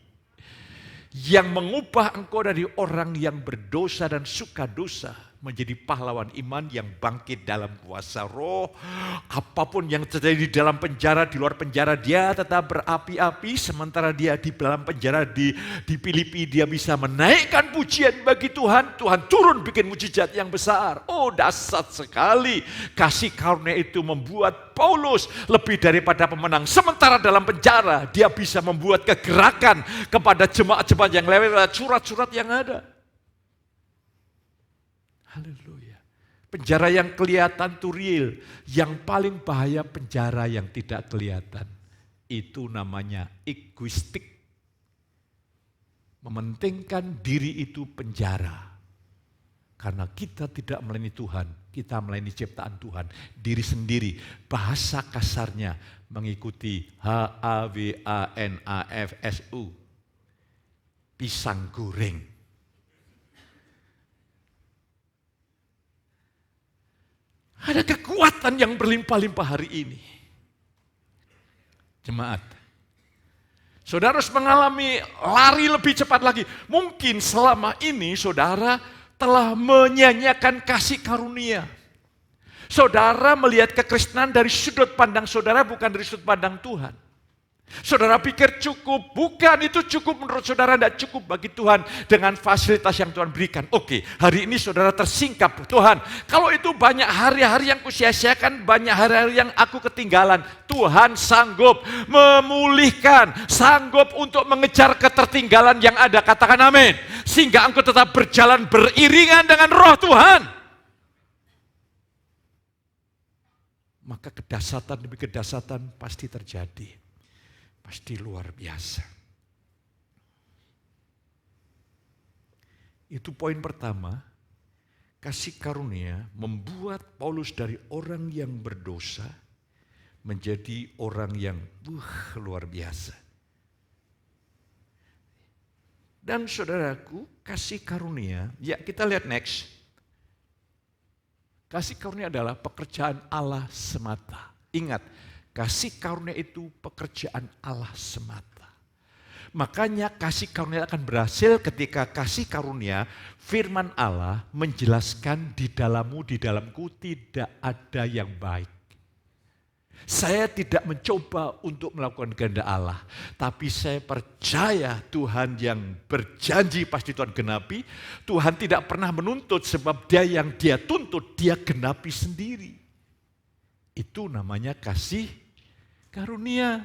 yang mengubah engkau dari orang yang berdosa dan suka dosa menjadi pahlawan iman yang bangkit dalam kuasa roh. Apapun yang terjadi di dalam penjara, di luar penjara, dia tetap berapi-api. Sementara dia di dalam penjara di Filipi, dia bisa menaikkan pujian bagi Tuhan. Tuhan turun bikin mujizat yang besar. Oh dahsyat sekali. Kasih karunia itu membuat Paulus lebih daripada pemenang. Sementara dalam penjara, dia bisa membuat kegerakan kepada jemaat-jemaat yang lewat surat-surat yang ada. Haleluya. Penjara yang kelihatan itu real. Yang paling bahaya penjara yang tidak kelihatan. Itu namanya egoistik. Mementingkan diri itu penjara. Karena kita tidak melayani Tuhan. Kita melayani ciptaan Tuhan. Diri sendiri. Bahasa kasarnya mengikuti HAWANAFSU. Pisang goreng. Ada kekuatan yang berlimpah-limpah hari ini. Jemaat. Saudara harus mengalami lari lebih cepat lagi. Mungkin selama ini saudara telah menyanyiakan kasih karunia. Saudara melihat kekristenan dari sudut pandang saudara, bukan dari sudut pandang Tuhan. Saudara pikir cukup, bukan itu cukup menurut saudara, tidak cukup bagi Tuhan dengan fasilitas yang Tuhan berikan. Oke, hari ini saudara tersingkap, Tuhan, kalau itu banyak hari-hari yang kusia-siakan, banyak hari-hari yang aku ketinggalan, Tuhan sanggup memulihkan, sanggup untuk mengejar ketertinggalan yang ada, katakan amin. Sehingga engkau tetap berjalan beriringan dengan roh Tuhan. Maka kedahsyatan demi kedahsyatan pasti terjadi. Pasti luar biasa. Itu poin pertama. Kasih karunia membuat Paulus dari orang yang berdosa menjadi orang yang luar biasa. Dan saudaraku, kasih karunia, ya kita lihat next. Kasih karunia adalah pekerjaan Allah semata. Ingat, kasih karunia itu pekerjaan Allah semata. Makanya kasih karunia akan berhasil ketika kasih karunia firman Allah menjelaskan di dalammu, di dalamku tidak ada yang baik. Saya tidak mencoba untuk melakukan kehendak Allah. Tapi saya percaya Tuhan yang berjanji pasti Tuhan genapi. Tuhan tidak pernah menuntut sebab dia yang dia tuntut dia genapi sendiri. Itu namanya kasih karunia.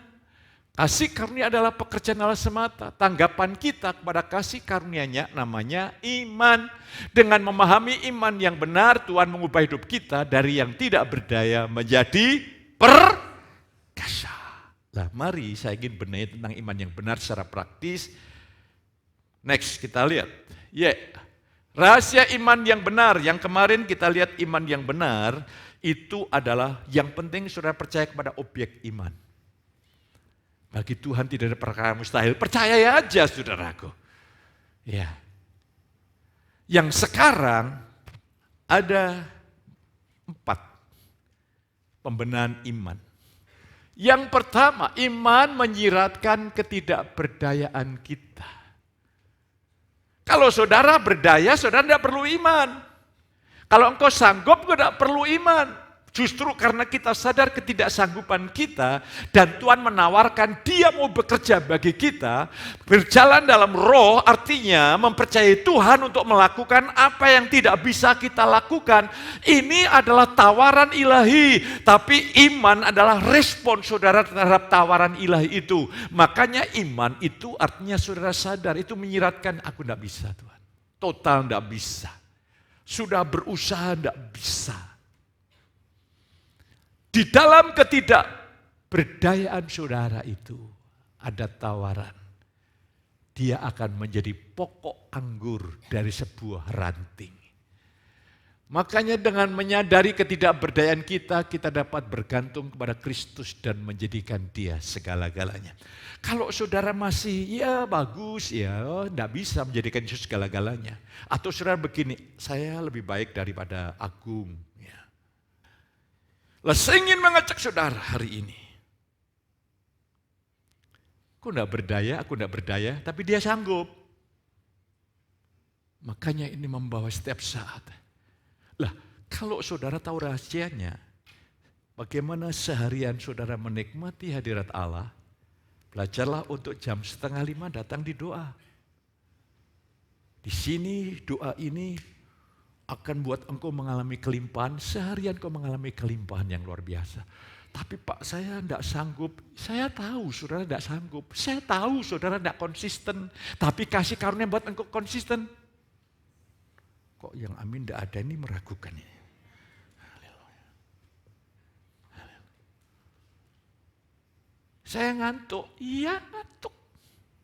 Kasih karunia adalah pekerjaan Allah semata. Tanggapan kita kepada kasih karunia-Nya namanya iman. Dengan memahami iman yang benar, Tuhan mengubah hidup kita dari yang tidak berdaya menjadi perkasa. Nah, mari saya ingin benahi tentang iman yang benar secara praktis. Next, kita lihat. Rahasia iman yang benar. Yang kemarin kita lihat iman yang benar, itu adalah yang penting saudara percaya kepada objek iman. Bagi Tuhan tidak ada perkara mustahil. Percaya aja saudaraku. Ya. Yang sekarang ada 4 pembenahan iman. Yang pertama, iman menyiratkan ketidakberdayaan kita. Kalau saudara berdaya, saudara tidak perlu iman. Kalau engkau sanggup, engkau tidak perlu iman. Justru karena kita sadar ketidaksanggupan kita dan Tuhan menawarkan Dia mau bekerja bagi kita, berjalan dalam roh artinya mempercayai Tuhan untuk melakukan apa yang tidak bisa kita lakukan. Ini adalah tawaran ilahi, tapi iman adalah respon saudara terhadap tawaran ilahi itu. Makanya iman itu artinya saudara sadar, itu menyiratkan aku tidak bisa Tuhan. Total tidak bisa. Sudah berusaha tidak bisa. Di dalam ketidakberdayaan saudara itu ada tawaran. Dia akan menjadi pokok anggur dari sebuah ranting. Makanya dengan menyadari ketidakberdayaan kita, kita dapat bergantung kepada Kristus dan menjadikan Dia segala-galanya. Kalau saudara masih, ya bagus, ya tidak bisa menjadikan Yesus segala-galanya. Atau saudara begini, saya lebih baik daripada Agung. Saya ingin mengajak saudara hari ini. Aku tidak berdaya, tapi dia sanggup. Makanya ini membawa setiap saat. Lah, kalau saudara tahu rahasianya, bagaimana seharian saudara menikmati hadirat Allah, belajarlah untuk jam 4:30 datang di doa. Di sini doa ini akan buat engkau mengalami kelimpahan, seharian kau mengalami kelimpahan yang luar biasa. Tapi Pak, saya tidak sanggup. Saya tahu saudara tidak sanggup. Saya tahu saudara tidak konsisten. Tapi kasih karunia buat engkau konsisten. Kok yang amin tidak ada, ini meragukan ini. Saya ngantuk. Iya ngantuk.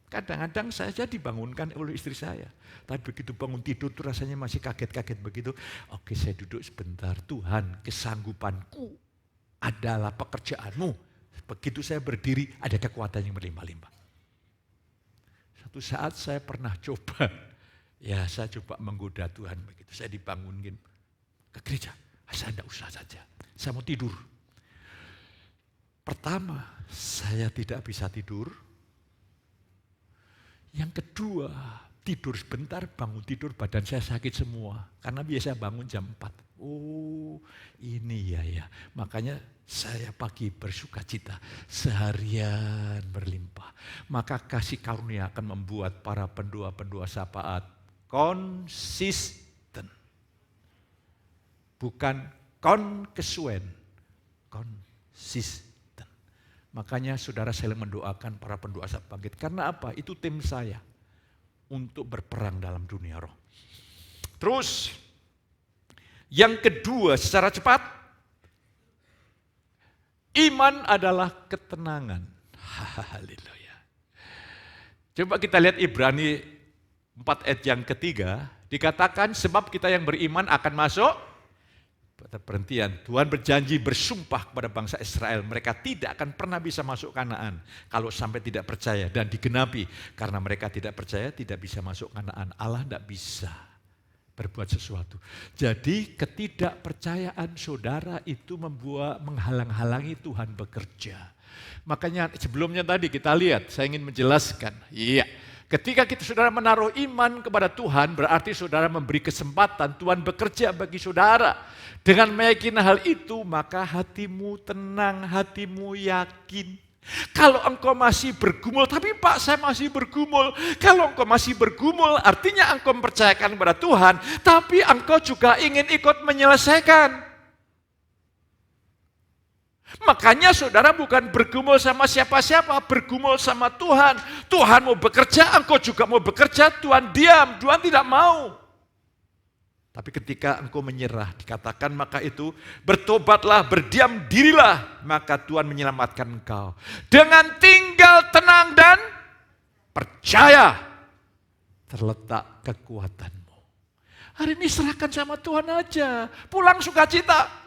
Kadang-kadang saya dibangunkan oleh istri saya. Tapi begitu bangun tidur tuh rasanya masih kaget-kaget begitu. Oke, saya duduk sebentar. Tuhan, kesanggupanku adalah pekerjaanmu. Begitu saya berdiri ada kekuatan yang berlimpah-limpah. Satu saat saya pernah coba. Ya saya coba menggoda Tuhan begitu. Saya dibangunin ke gereja. Saya tidak usah saja. Saya mau tidur. Pertama, saya tidak bisa tidur. Yang kedua, tidur sebentar, bangun tidur, badan saya sakit semua. Karena biasa bangun jam 4. Oh, ini ya. Makanya saya pagi bersuka cita, seharian berlimpah. Maka kasih karunia akan membuat para pendua-pendua syafaat konsisten. Bukan kesuwen, konsisten. Makanya saudara saling mendoakan para pendua syafaat bangkit. Karena apa? Itu tim saya untuk berperang dalam dunia roh. Terus yang kedua secara cepat, iman adalah ketenangan. Haleluya. Coba kita lihat Ibrani 4 ayat yang ketiga, dikatakan sebab kita yang beriman akan masuk pada perhentian. Tuhan berjanji bersumpah kepada bangsa Israel, mereka tidak akan pernah bisa masuk Kanaan kalau sampai tidak percaya, dan digenapi karena mereka tidak percaya tidak bisa masuk Kanaan. Allah tidak bisa berbuat sesuatu. Jadi ketidakpercayaan saudara itu menghalang-halangi Tuhan bekerja. Makanya sebelumnya tadi kita lihat, saya ingin menjelaskan. Iya, ketika kita saudara menaruh iman kepada Tuhan, berarti saudara memberi kesempatan Tuhan bekerja bagi saudara. Dengan meyakini hal itu, maka hatimu tenang, hatimu yakin. Kalau engkau masih bergumul, tapi Pak saya masih bergumul. Kalau engkau masih bergumul, artinya engkau mempercayakan kepada Tuhan, tapi engkau juga ingin ikut menyelesaikan. Makanya saudara bukan bergumul sama siapa-siapa, bergumul sama Tuhan. Tuhan mau bekerja, engkau juga mau bekerja, Tuhan diam, Tuhan tidak mau. Tapi ketika engkau menyerah, dikatakan maka itu bertobatlah, berdiam dirilah, maka Tuhan menyelamatkan engkau. Dengan tinggal tenang dan percaya terletak kekuatanmu. Hari ini serahkan sama Tuhan aja, pulang sukacita.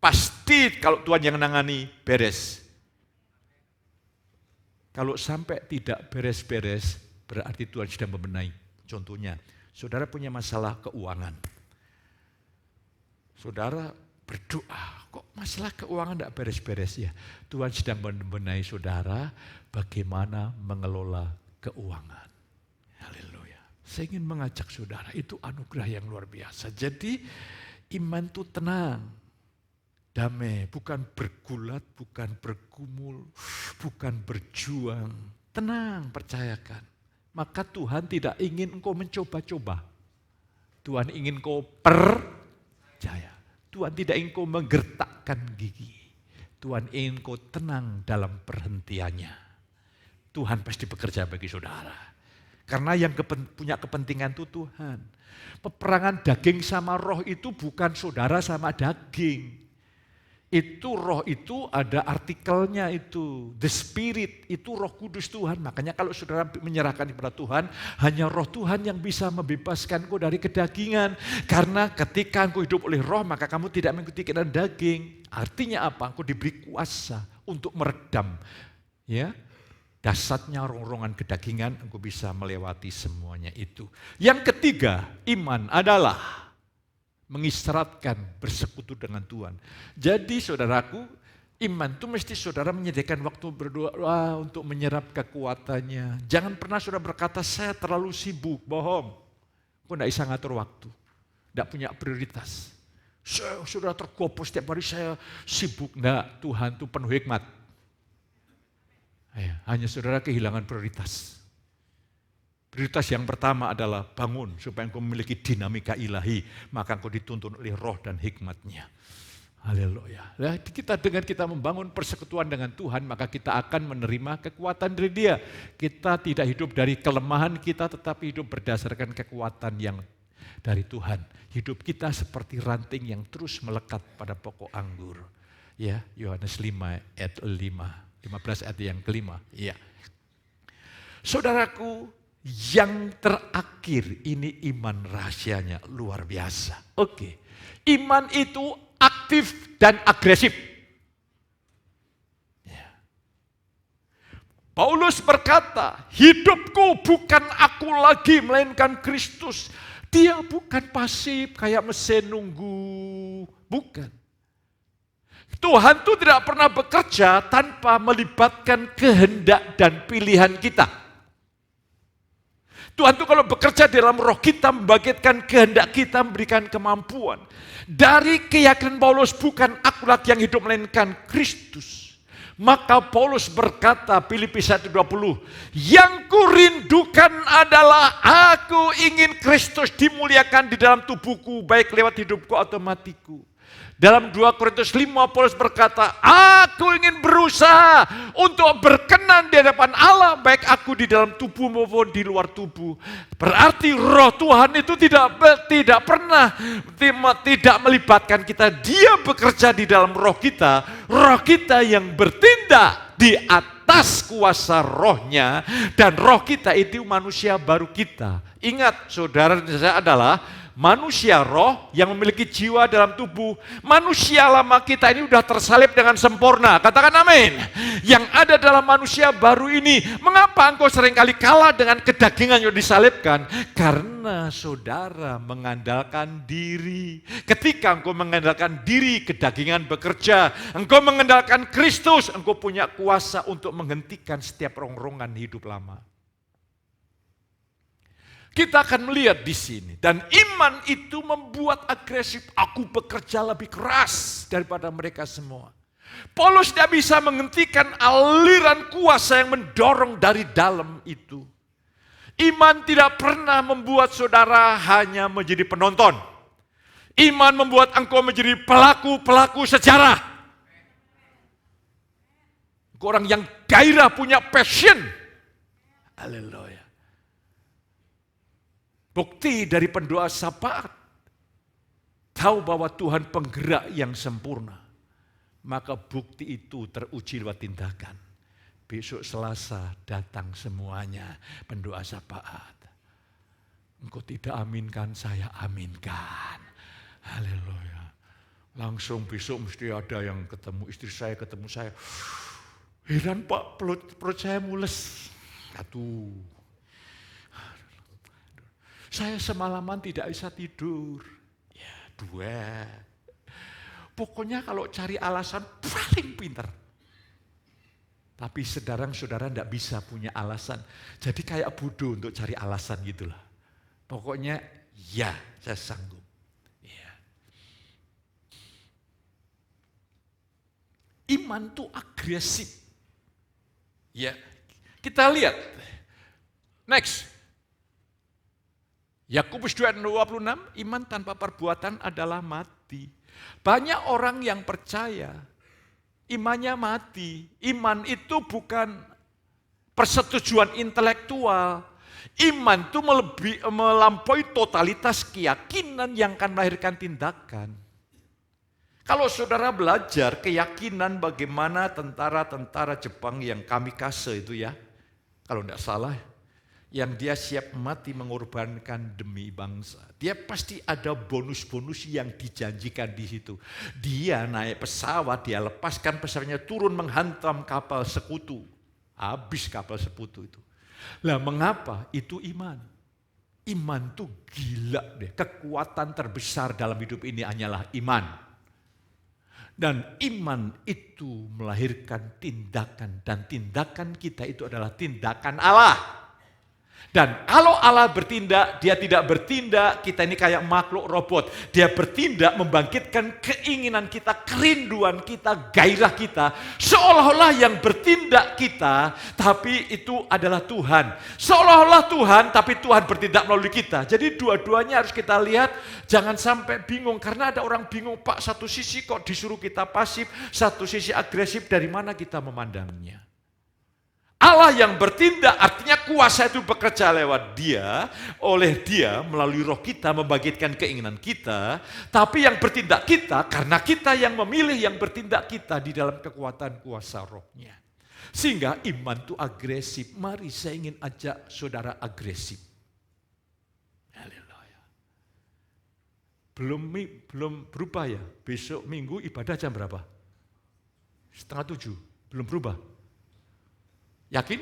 Pasti kalau Tuhan yang menangani beres. Kalau sampai tidak beres-beres, berarti Tuhan sedang membenahi. Contohnya, saudara punya masalah keuangan. Saudara berdoa, kok masalah keuangan tidak beres-beres ya? Tuhan sedang membenahi saudara bagaimana mengelola keuangan. Haleluya. Saya ingin mengajak saudara, itu anugerah yang luar biasa. Jadi Iman itu tenang, damai, bukan bergulat, bukan bergumul, bukan berjuang. Tenang, percayakan. Maka Tuhan tidak ingin engkau mencoba-coba. Tuhan ingin engkau percaya. Tuhan tidak ingin engkau menggertakkan gigi. Tuhan ingin engkau tenang dalam perhentiannya. Tuhan pasti bekerja bagi saudara. Karena yang punya kepentingan itu Tuhan. Peperangan daging sama roh itu bukan saudara sama daging. Itu roh itu ada artikelnya itu. The Spirit itu Roh Kudus Tuhan. Makanya kalau saudara menyerahkan kepada Tuhan, hanya roh Tuhan yang bisa membebaskan kau dari kedagingan. Karena ketika engkau hidup oleh roh, maka kamu tidak mengikuti keinginan daging. Artinya apa? Engkau diberi kuasa untuk meredam. Ya, dasarnya rongrongan kedagingan, engkau bisa melewati semuanya itu. Yang ketiga, iman adalah mengistirahatkan, bersekutu dengan Tuhan. Jadi saudaraku, iman itu mesti saudara menyediakan waktu berdoa untuk menyerap kekuatannya. Jangan pernah saudara berkata, saya terlalu sibuk, bohong. Kau tidak bisa ngatur waktu, tidak punya prioritas. Saudara tergopoh setiap hari saya sibuk. Tidak, Tuhan itu penuh hikmat. Hanya saudara kehilangan prioritas. Prioritas yang pertama adalah bangun supaya engkau memiliki dinamika ilahi. Maka engkau dituntun oleh roh dan hikmatnya. Haleluya. Nah, dengan kita membangun persekutuan dengan Tuhan, maka kita akan menerima kekuatan dari Dia. Kita tidak hidup dari kelemahan kita, tetapi hidup berdasarkan kekuatan yang dari Tuhan. Hidup kita seperti ranting yang terus melekat pada pokok anggur. Ya, Yohanes 5 ayat 15 ayat yang kelima. Ya. Saudaraku, yang terakhir ini iman rahasianya luar biasa. Oke. Iman itu aktif dan agresif. Ya. Paulus berkata, hidupku bukan aku lagi melainkan Kristus. Dia bukan pasif kayak mesin nunggu. Bukan. Tuhan itu tidak pernah bekerja tanpa melibatkan kehendak dan pilihan kita. Tuhan itu kalau bekerja dalam roh kita, membangkitkan kehendak kita, memberikan kemampuan. Dari keyakinan Paulus, bukan aku lagi yang hidup melainkan Kristus. Maka Paulus berkata, Filipi 1:20, yang kurindukan adalah aku ingin Kristus dimuliakan di dalam tubuhku, baik lewat hidupku atau matiku. Dalam 2 Korintus 5 Paulus berkata, aku ingin berusaha untuk berkenan di hadapan Allah, baik aku di dalam tubuh maupun di luar tubuh. Berarti roh Tuhan itu tidak pernah tidak melibatkan kita. Dia bekerja di dalam roh kita yang bertindak di atas kuasa rohnya, dan roh kita itu manusia baru kita. Ingat, saudara dan saya adalah manusia roh yang memiliki jiwa dalam tubuh. Manusia lama kita ini sudah tersalib dengan sempurna. Katakan amin. Yang ada dalam manusia baru ini. Mengapa engkau seringkali kalah dengan kedagingan yang disalibkan? Karena saudara mengandalkan diri. Ketika engkau mengandalkan diri, kedagingan bekerja. Engkau mengandalkan Kristus, engkau punya kuasa untuk menghentikan setiap rongrongan hidup lama. Kita akan melihat di sini, dan iman itu membuat agresif. Aku bekerja lebih keras daripada mereka semua. Paulus tidak bisa menghentikan aliran kuasa yang mendorong dari dalam itu. Iman tidak pernah membuat saudara hanya menjadi penonton. Iman membuat engkau menjadi pelaku sejarah. Orang yang gairah, punya passion. Haleluya. Bukti dari pendoa syafaat, tahu bahwa Tuhan penggerak yang sempurna, maka bukti itu teruji lewat tindakan. Besok Selasa datang semuanya pendoa syafaat. Engkau tidak aminkan, saya aminkan. Haleluya. Langsung besok mesti ada yang ketemu istri saya, ketemu saya. Heran Pak, perut saya mules. Satu. Saya semalaman tidak bisa tidur. Ya, 2. Pokoknya kalau cari alasan paling pintar. Tapi saudara tidak bisa punya alasan. Jadi kayak bodoh untuk cari alasan gitulah. Pokoknya ya, saya sanggup. Ya. Iman itu agresif. Ya, kita lihat. Next. Yakobus 2:26, iman tanpa perbuatan adalah mati. Banyak orang yang percaya, imannya mati. Iman itu bukan persetujuan intelektual. Iman itu melampaui totalitas keyakinan yang akan melahirkan tindakan. Kalau saudara belajar keyakinan bagaimana tentara-tentara Jepang yang kamikaze itu ya, kalau tidak salah, yang dia siap mati mengorbankan demi bangsa. Dia pasti ada bonus-bonus yang dijanjikan di situ. Dia naik pesawat, dia lepaskan pesawatnya turun menghantam kapal sekutu. Habis kapal sekutu itu. Lah mengapa? Itu iman. Iman tuh gila deh. Kekuatan terbesar dalam hidup ini hanyalah iman. Dan iman itu melahirkan tindakan. Dan tindakan kita itu adalah tindakan Allah. Dan kalau Allah bertindak, dia tidak bertindak, kita ini kayak makhluk robot. Dia bertindak membangkitkan keinginan kita, kerinduan kita, gairah kita. Seolah-olah yang bertindak kita, tapi itu adalah Tuhan. Seolah-olah Tuhan, tapi Tuhan bertindak melalui kita. Jadi dua-duanya harus kita lihat, jangan sampai bingung. Karena ada orang bingung, Pak, satu sisi kok disuruh kita pasif, satu sisi agresif, dari mana kita memandangnya? Allah yang bertindak artinya kuasa itu bekerja lewat dia, oleh dia melalui roh kita membangkitkan keinginan kita, tapi yang bertindak kita karena kita yang memilih yang bertindak kita di dalam kekuatan kuasa rohnya. Sehingga iman itu agresif. Mari saya ingin ajak saudara agresif. Haleluya. Belum berubah ya, besok minggu ibadah jam berapa? 6:30, belum berubah. Yakin?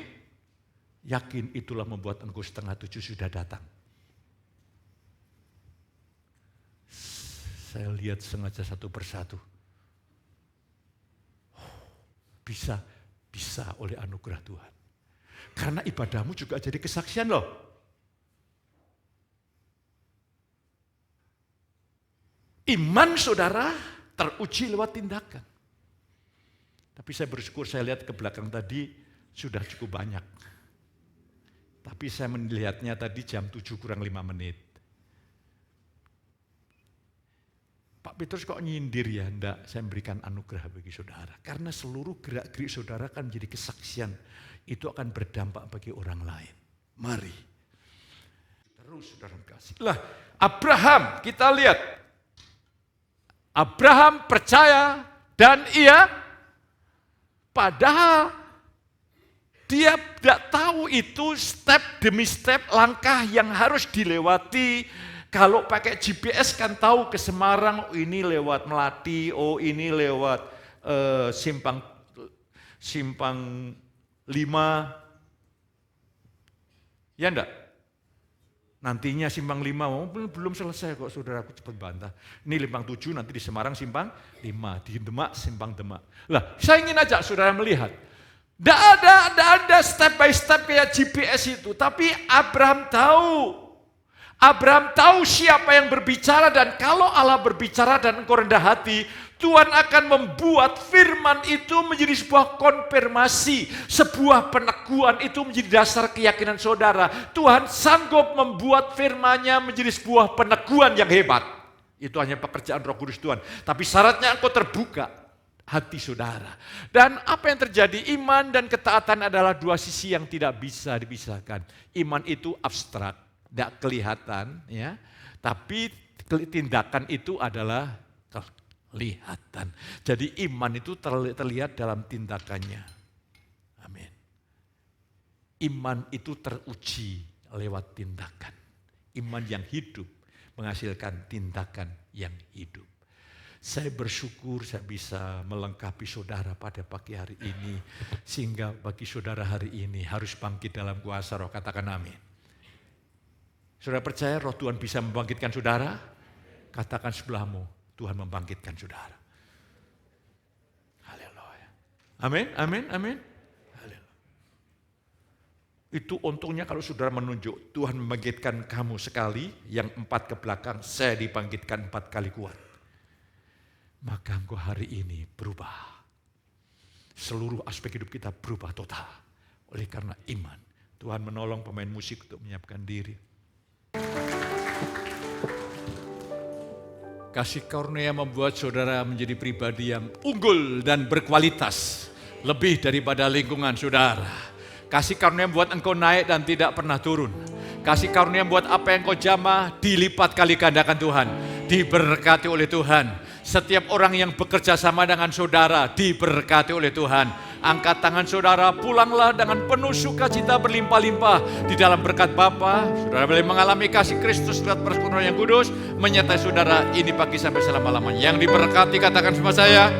Yakin itulah membuat engkau 6:30 sudah datang. Saya lihat sengaja satu persatu. Bisa oleh anugerah Tuhan. Karena ibadahmu juga jadi kesaksian loh. Iman saudara teruji lewat tindakan. Tapi saya bersyukur saya lihat ke belakang tadi, sudah cukup banyak. Tapi saya melihatnya tadi jam 7 kurang 5 menit. Pak Petrus kok nyindir ya? Enggak, saya memberikan anugerah bagi saudara. Karena seluruh gerak-gerik saudara kan menjadi kesaksian. Itu akan berdampak bagi orang lain. Mari. Terus saudara kasih. Lah, Abraham, kita lihat. Abraham percaya dan ia padahal dia tidak tahu itu step demi step langkah yang harus dilewati. Kalau pakai GPS kan tahu ke Semarang, oh ini lewat Melati, oh ini lewat simpang 5. Ya enggak? Nantinya simpang 5, oh, belum selesai kok saudara, aku cepat bantah. Ini simpang 7, nanti di Semarang simpang 5, di Demak simpang Demak. Lah, saya ingin ajak saudara melihat. Tidak ada step by step kayak GPS itu. Tapi Abraham tahu siapa yang berbicara, dan kalau Allah berbicara dan engkau rendah hati, Tuhan akan membuat firman itu menjadi sebuah konfirmasi, sebuah peneguhan, itu menjadi dasar keyakinan saudara. Tuhan sanggup membuat firman-Nya menjadi sebuah peneguhan yang hebat. Itu hanya pekerjaan Roh Kudus Tuhan. Tapi syaratnya engkau terbuka hati saudara. Dan apa yang terjadi? Iman dan ketaatan adalah dua sisi yang tidak bisa dipisahkan. Iman itu abstrak, tidak kelihatan, ya. Tapi tindakan itu adalah kelihatan. Jadi iman itu terlihat dalam tindakannya. Amin. Iman itu teruji lewat tindakan. Iman yang hidup menghasilkan tindakan yang hidup. Saya bersyukur saya bisa melengkapi saudara pada pagi hari ini. Sehingga bagi saudara hari ini harus bangkit dalam kuasa roh. Katakan amin. Saudara percaya roh Tuhan bisa membangkitkan saudara? Katakan sebelahmu, Tuhan membangkitkan saudara. Haleluya. Amin, amin, amin. Haleluya. Itu untungnya kalau saudara menunjuk, Tuhan membangkitkan kamu sekali, yang 4 ke belakang, saya dibangkitkan 4 kali kuat. Maka engkau hari ini berubah. seluruh aspek hidup kita berubah total. Oleh karena iman, Tuhan menolong pemain musik untuk menyiapkan diri. Kasih karunia membuat saudara menjadi pribadi yang unggul dan berkualitas. Lebih daripada lingkungan saudara. Kasih karunia membuat engkau naik dan tidak pernah turun. Kasih karunia membuat apa yang kau jamah dilipat kali gandakan Tuhan. Diberkati oleh Tuhan. Setiap orang yang bekerja sama dengan saudara diberkati oleh Tuhan. Angkat tangan saudara, pulanglah dengan penuh sukacita berlimpah-limpah di dalam berkat Bapa. Saudara boleh mengalami kasih Kristus lewat persekutuan yang kudus menyertai saudara ini pagi sampai selama-lamanya. Yang diberkati katakan sama saya.